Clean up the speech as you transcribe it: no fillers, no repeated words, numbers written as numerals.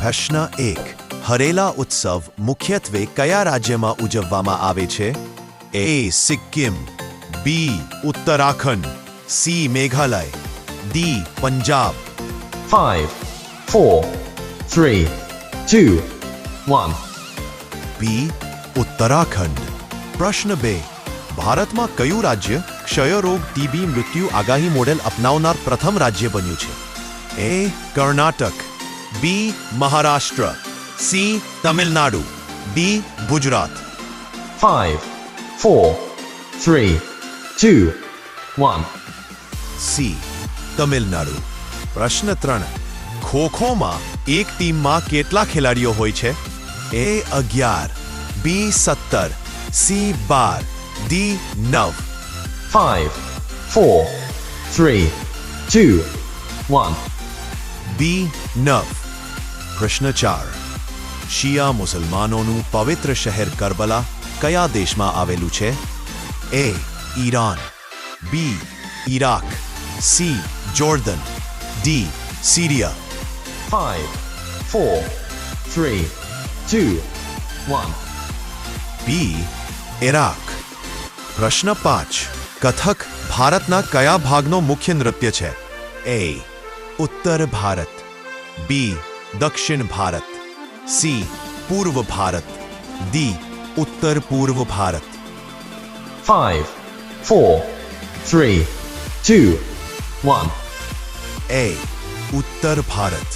પ્રશ્ન 1. હરેલા ઉત્સવ મુખ્યત્વે કયા રાજ્યમાં ઉજવવામાં આવે છે? A. Sikkim, B. Uttarakhand, C. Meghalaya, D. Punjab. 5, 4, 3, 2, 1. B. Uttarakhand. પ્રશ્ન 2. ભારતમાં કયું રાજ્ય ક્ષયરોગ ટીબી મૃત્યુ આગાહી મોડેલ અપનાવનાર પ્રથમ રાજ્ય બન્યું છે? A. Karnataka, B. Maharashtra, C. Tamil Nadu, D. Gujarat. 5, 4, 3, 2, 1. C. Tamil Nadu. પ્રશ્ન 3. ખોખોમાં એક ટીમમાં કેટલા ખેલાડીઓ હોય છે? A. 11, B. 17, C. 12, D. 9. 5, 4, 3, 2, 1. B. 9. પ્રશ્ન 4. શિયા મુસલમાનોનું પવિત્ર શહેર કરબલા કયા દેશમાં આવેલું છે? A. Iran, B. Iraq, C. Jordan, D. Syria. 5, 4, 3, 2, 1. B. Iraq. પ્રશ્ન 5. કથક ભારતના કયા ભાગનો મુખ્ય નૃત્ય છે? A. ઉત્તર ભારત, B. દક્ષિણ ભારત, C. પૂર્વ ભારત, D. ઉત્તર પૂર્વ ભારત. 5, 4, 3, 2, 1. A. ઉત્તર ભારત.